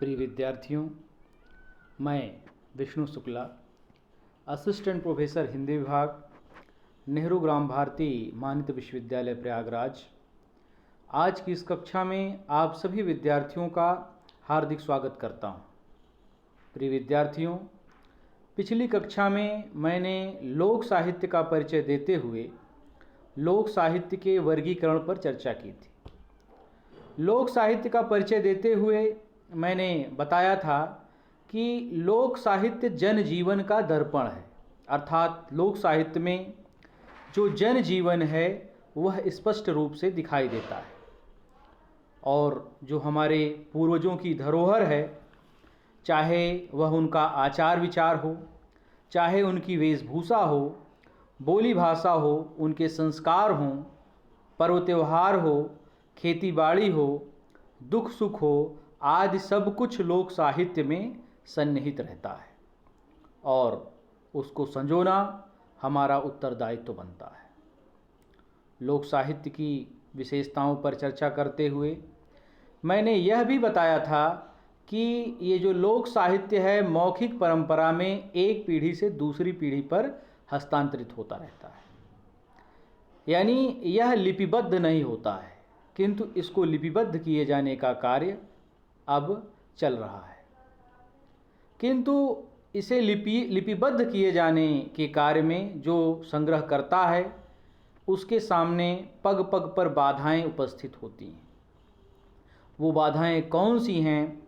प्रिय विद्यार्थियों, मैं विष्णु शुक्ला, असिस्टेंट प्रोफेसर हिंदी विभाग, नेहरू ग्राम भारती मानित विश्वविद्यालय प्रयागराज, आज की इस कक्षा में आप सभी विद्यार्थियों का हार्दिक स्वागत करता हूं। प्रिय विद्यार्थियों, पिछली कक्षा में मैंने लोक साहित्य का परिचय देते हुए लोक साहित्य के वर्गीकरण पर चर्चा की थी। लोक साहित्य का परिचय देते हुए मैंने बताया था कि लोक साहित्य जन जीवन का दर्पण है, अर्थात लोक साहित्य में जो जन जीवन है वह स्पष्ट रूप से दिखाई देता है और जो हमारे पूर्वजों की धरोहर है, चाहे वह उनका आचार विचार हो, चाहे उनकी वेशभूषा हो, बोली भाषा हो, उनके संस्कार हों, पर्व त्यौहार हो, खेती बाड़ी हो, दुख सुख हो, आदि सब कुछ लोक साहित्य में सन्निहित रहता है और उसको संजोना हमारा उत्तरदायित्व बनता है। लोक साहित्य की विशेषताओं पर चर्चा करते हुए मैंने यह भी बताया था कि ये जो लोक साहित्य है मौखिक परंपरा में एक पीढ़ी से दूसरी पीढ़ी पर हस्तांतरित होता रहता है, यानी यह लिपिबद्ध नहीं होता है, किंतु इसको लिपिबद्ध किए जाने का कार्य अब चल रहा है। किंतु इसे लिपिबद्ध किए जाने के कार्य में जो संग्रह करता है उसके सामने पग पग पर बाधाएं उपस्थित होती हैं। वो बाधाएं कौन सी हैं,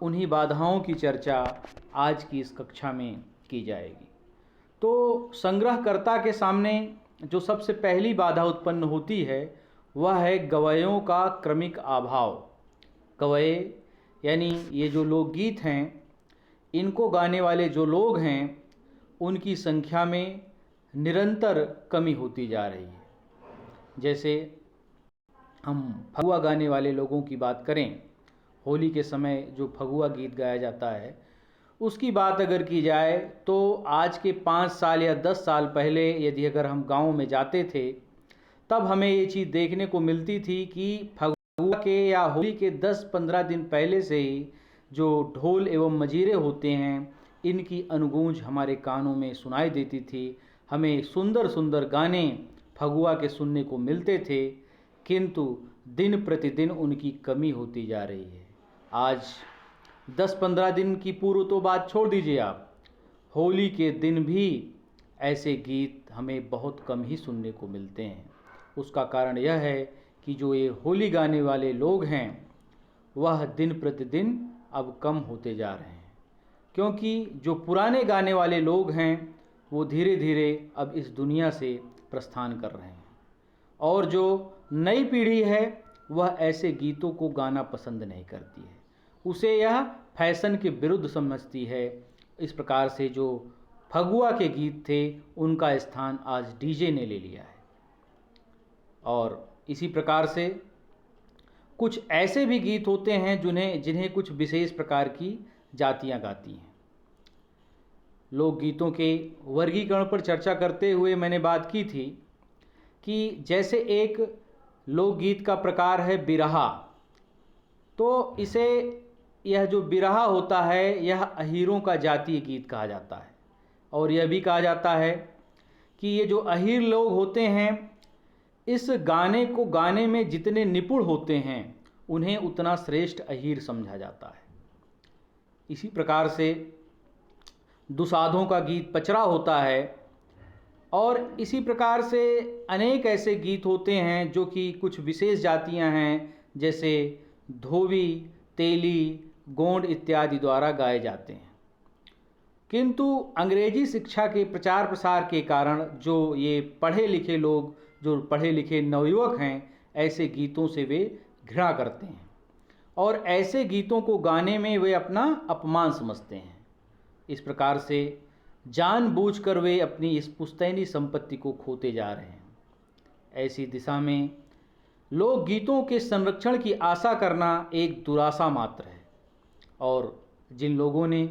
उन्हीं बाधाओं की चर्चा आज की इस कक्षा में की जाएगी। तो संग्रहकर्ता के सामने जो सबसे पहली बाधा उत्पन्न होती है वह है गवयों का क्रमिक अभाव। गवये यानी ये जो लोकगीत हैं, इनको गाने वाले जो लोग हैं उनकी संख्या में निरंतर कमी होती जा रही है। जैसे हम फगुआ गाने वाले लोगों की बात करें, होली के समय जो फगुआ गीत गाया जाता है उसकी बात अगर की जाए तो आज के 5 साल या 10 साल पहले यदि अगर हम गाँव में जाते थे तब हमें ये चीज़ देखने को मिलती थी कि फगुआ के या होली के 10-15 दिन पहले से ही जो ढोल एवं मजीरे होते हैं इनकी अनुगूंज हमारे कानों में सुनाई देती थी। हमें सुंदर सुंदर गाने फगुआ के सुनने को मिलते थे, किंतु दिन प्रतिदिन उनकी कमी होती जा रही है। आज 10-15 दिन की पूर्व तो बात छोड़ दीजिए आप, होली के दिन भी ऐसे गीत हमें बहुत कम ही सुनने को मिलते हैं। उसका कारण यह है कि जो ये होली गाने वाले लोग हैं वह दिन प्रतिदिन अब कम होते जा रहे हैं, क्योंकि जो पुराने गाने वाले लोग हैं वो धीरे धीरे अब इस दुनिया से प्रस्थान कर रहे हैं और जो नई पीढ़ी है वह ऐसे गीतों को गाना पसंद नहीं करती है, उसे यह फैशन के विरुद्ध समझती है। इस प्रकार से जो फगुआ के गीत थे उनका स्थान आज डीजे ने ले लिया है और इसी प्रकार से कुछ ऐसे भी गीत होते हैं जिन्हें कुछ विशेष प्रकार की जातियां गाती हैं। लोकगीतों के वर्गीकरण पर चर्चा करते हुए मैंने बात की थी कि जैसे एक लोकगीत का प्रकार है बिरहा, तो इसे यह जो बिरहा होता है यह अहीरों का जातीय गीत कहा जाता है और यह भी कहा जाता है कि ये जो अहीर लोग होते हैं इस गाने को गाने में जितने निपुण होते हैं उन्हें उतना श्रेष्ठ अहीर समझा जाता है। इसी प्रकार से दुसाधों का गीत पचरा होता है और इसी प्रकार से अनेक ऐसे गीत होते हैं जो कि कुछ विशेष जातियां हैं, जैसे धोबी, तेली, गोंड इत्यादि द्वारा गाए जाते हैं। किंतु अंग्रेजी शिक्षा के प्रचार प्रसार के कारण जो ये पढ़े लिखे लोग, जो पढ़े लिखे नवयुवक हैं, ऐसे गीतों से वे घृणा करते हैं और ऐसे गीतों को गाने में वे अपना अपमान समझते हैं। इस प्रकार से जानबूझकर वे अपनी इस पुश्तैनी संपत्ति को खोते जा रहे हैं। ऐसी दिशा में लोकगीतों के संरक्षण की आशा करना एक दुराशा मात्र है और जिन लोगों ने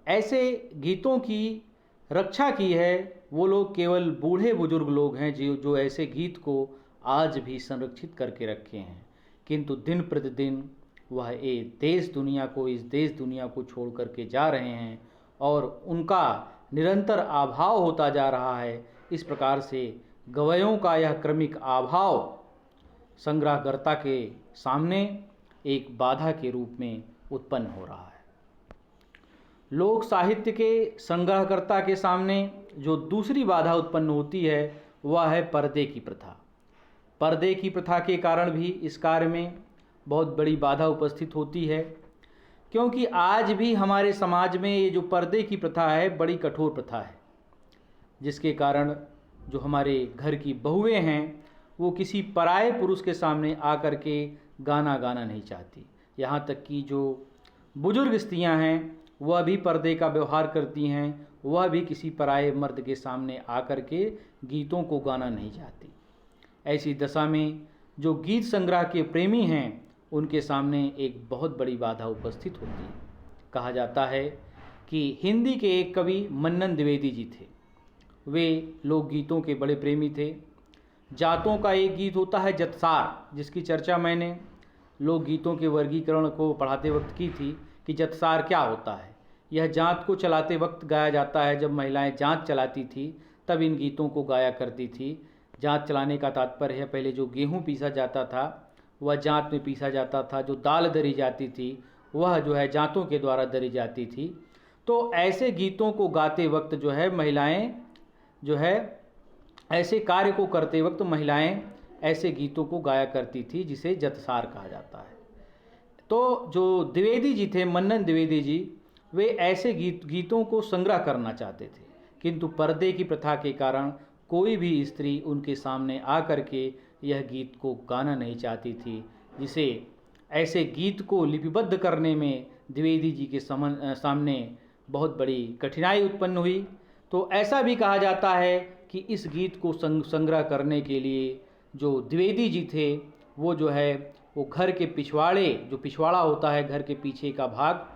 ऐसे गीतों की रक्षा की है वो लोग केवल बूढ़े बुजुर्ग लोग हैं जो ऐसे गीत को आज भी संरक्षित करके रखे हैं। किंतु दिन प्रतिदिन वह इस देश दुनिया को छोड़ करके जा रहे हैं और उनका निरंतर अभाव होता जा रहा है। इस प्रकार से गवयों का यह क्रमिक अभाव संग्रहकर्ता के सामने एक बाधा के रूप में उत्पन्न हो रहा है। लोक साहित्य के संग्रहकर्ता के सामने जो दूसरी बाधा उत्पन्न होती है वह है पर्दे की प्रथा। पर्दे की प्रथा के कारण भी इस कार्य में बहुत बड़ी बाधा उपस्थित होती है, क्योंकि आज भी हमारे समाज में ये जो पर्दे की प्रथा है बड़ी कठोर प्रथा है, जिसके कारण जो हमारे घर की बहुएं हैं वो किसी पराये पुरुष के सामने आकर के गाना नहीं चाहती। यहाँ तक कि जो बुजुर्ग स्त्रियाँ हैं वह भी पर्दे का व्यवहार करती हैं, वह भी किसी पराये मर्द के सामने आकर के गीतों को गाना नहीं चाहती। ऐसी दशा में जो गीत संग्रह के प्रेमी हैं उनके सामने एक बहुत बड़ी बाधा उपस्थित होती है। कहा जाता है कि हिंदी के एक कवि मन्नन द्विवेदी जी थे। वे लोकगीतों के बड़े प्रेमी थे। जातों का एक गीत होता है जतसार, जिसकी चर्चा मैंने लोकगीतों के वर्गीकरण को पढ़ाते वक्त की थी कि जतसार क्या होता है। यह जात को चलाते वक्त गाया जाता है। जब महिलाएं जात चलाती थी तब इन गीतों को गाया करती थी। जात चलाने का तात्पर्य है पहले जो गेहूँ पीसा जाता था वह जात में पीसा जाता था, जो दाल दरी जाती थी वह जो है जातों के द्वारा दरी जाती थी। तो ऐसे गीतों को गाते वक्त जो है महिलाएं जो है ऐसे कार्य को करते वक्त महिलाएं ऐसे गीतों को गाया करती थी, जिसे जतसार कहा जाता है। तो जो द्विवेदी जी थे, मन्नन द्विवेदी जी, वे ऐसे गीतों को संग्रह करना चाहते थे, किंतु पर्दे की प्रथा के कारण कोई भी स्त्री उनके सामने आकर के यह गीत को गाना नहीं चाहती थी, जिसे ऐसे गीत को लिपिबद्ध करने में द्विवेदी जी के सामने बहुत बड़ी कठिनाई उत्पन्न हुई। तो ऐसा भी कहा जाता है कि इस गीत को संग्रह करने के लिए जो द्विवेदी जी थे वो जो है वो घर के पिछवाड़े, जो पिछवाड़ा होता है घर के पीछे का भाग,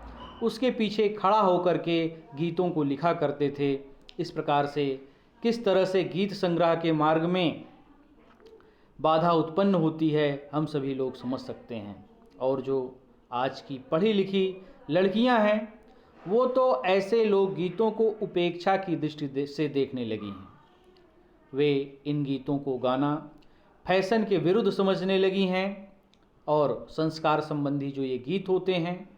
उसके पीछे खड़ा होकर के गीतों को लिखा करते थे। इस प्रकार से किस तरह से गीत संग्रह के मार्ग में बाधा उत्पन्न होती है हम सभी लोग समझ सकते हैं। और जो आज की पढ़ी लिखी लड़कियां हैं वो तो ऐसे लोक गीतों को उपेक्षा की दृष्टि से देखने लगी हैं। वे इन गीतों को गाना फैशन के विरुद्ध समझने लगी हैं और संस्कार संबंधी जो ये गीत होते हैं,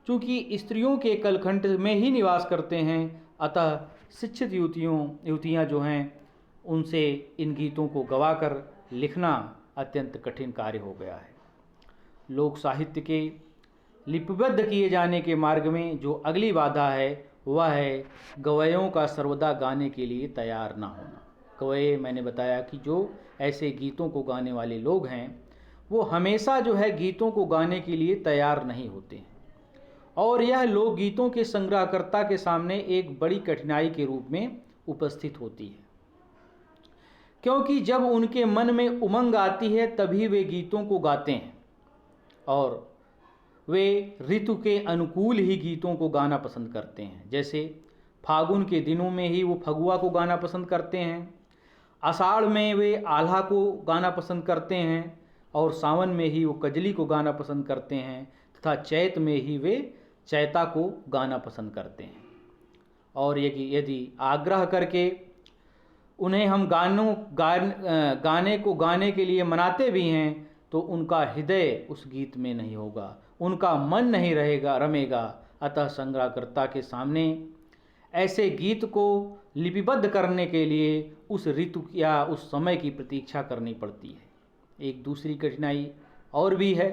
चूँकि स्त्रियों के कलखंड में ही निवास करते हैं, अतः शिक्षित युवतियाँ जो हैं उनसे इन गीतों को गवाकर लिखना अत्यंत कठिन कार्य हो गया है। लोक साहित्य के लिपिबद्ध किए जाने के मार्ग में जो अगली बाधा है वह है गवैयों का सर्वदा गाने के लिए तैयार ना होना। गवैये, मैंने बताया कि जो ऐसे गीतों को गाने वाले लोग हैं वो हमेशा जो है गीतों को गाने के लिए तैयार नहीं होते हैं, और यह लोकगीतों के संग्रहकर्ता के सामने एक बड़ी कठिनाई के रूप में उपस्थित होती है, क्योंकि जब उनके मन में उमंग आती है तभी वे गीतों को गाते हैं और वे ऋतु के अनुकूल ही गीतों को गाना पसंद करते हैं। जैसे फागुन के दिनों में ही वो फगुआ को गाना पसंद करते हैं, आषाढ़ में वे आल्हा को गाना पसंद करते हैं, और सावन में ही वो कजली को गाना पसंद करते हैं, तथा चैत में ही वे चैता को गाना पसंद करते हैं। और यदि आग्रह करके उन्हें हम गाने को गाने के लिए मनाते भी हैं तो उनका हृदय उस गीत में नहीं होगा, उनका मन नहीं रमेगा। अतः संग्रहकर्ता के सामने ऐसे गीत को लिपिबद्ध करने के लिए उस ऋतु या उस समय की प्रतीक्षा करनी पड़ती है। एक दूसरी कठिनाई और भी है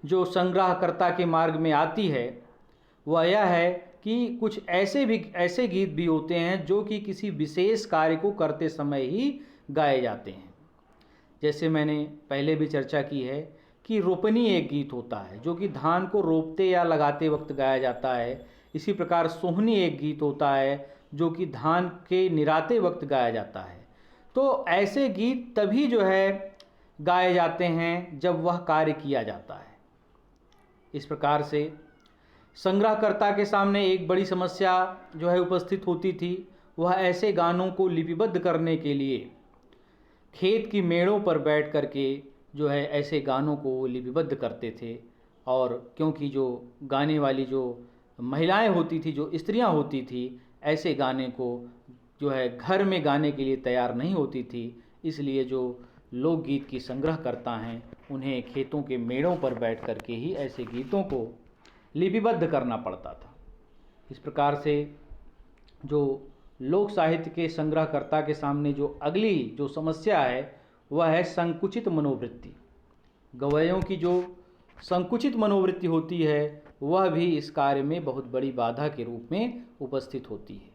जो संग्रहकर्ता के मार्ग में आती है, वह यह है कि कुछ ऐसे गीत भी होते हैं जो कि किसी विशेष कार्य को करते समय ही गाए जाते हैं। जैसे मैंने पहले भी चर्चा की है कि रोपनी एक गीत होता है जो कि धान को रोपते या लगाते वक्त गाया जाता है। इसी प्रकार सोहनी एक गीत होता है जो कि धान के निराते वक्त गाया जाता है। तो ऐसे गीत तभी जो है गाए जाते हैं जब वह कार्य किया जाता है। इस प्रकार से संग्रहकर्ता के सामने एक बड़ी समस्या जो है उपस्थित होती थी, वह ऐसे गानों को लिपिबद्ध करने के लिए खेत की मेड़ों पर बैठ करके जो है ऐसे गानों को लिपिबद्ध करते थे। और क्योंकि जो गाने वाली जो महिलाएं होती थी, जो स्त्रियां होती थी, ऐसे गाने को जो है घर में गाने के लिए तैयार नहीं होती थी, इसलिए जो लोकगीत की संग्रह करता हैं उन्हें खेतों के मेड़ों पर बैठ कर के ही ऐसे गीतों को लिपिबद्ध करना पड़ता था। इस प्रकार से जो लोक साहित्य के संग्रहकर्ता के सामने जो अगली जो समस्या है वह है संकुचित मनोवृत्ति। गवैयों की जो संकुचित मनोवृत्ति होती है वह भी इस कार्य में बहुत बड़ी बाधा के रूप में उपस्थित होती है।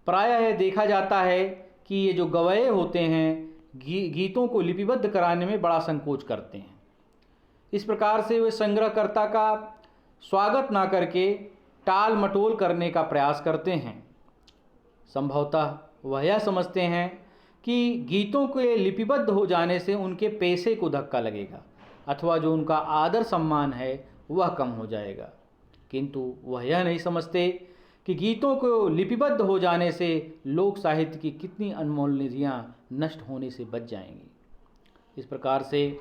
प्रायः यह देखा जाता है कि ये जो गवैये होते हैं गीतों को लिपिबद्ध कराने में बड़ा संकोच करते हैं। इस प्रकार से वे संग्रहकर्ता का स्वागत ना करके टाल मटोल करने का प्रयास करते हैं। संभवतः वह यह समझते हैं कि गीतों के लिपिबद्ध हो जाने से उनके पैसे को धक्का लगेगा अथवा जो उनका आदर सम्मान है वह कम हो जाएगा, किंतु वह यह नहीं समझते कि गीतों को लिपिबद्ध हो जाने से लोक साहित्य की कितनी अनमोल निधियाँ नष्ट होने से बच जाएंगी। इस प्रकार से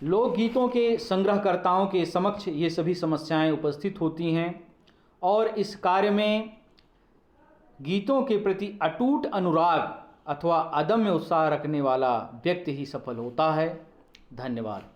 लोकगीतों के संग्रहकर्ताओं के समक्ष ये सभी समस्याएं उपस्थित होती हैं और इस कार्य में गीतों के प्रति अटूट अनुराग अथवा अदम्य उत्साह रखने वाला व्यक्ति ही सफल होता है। धन्यवाद।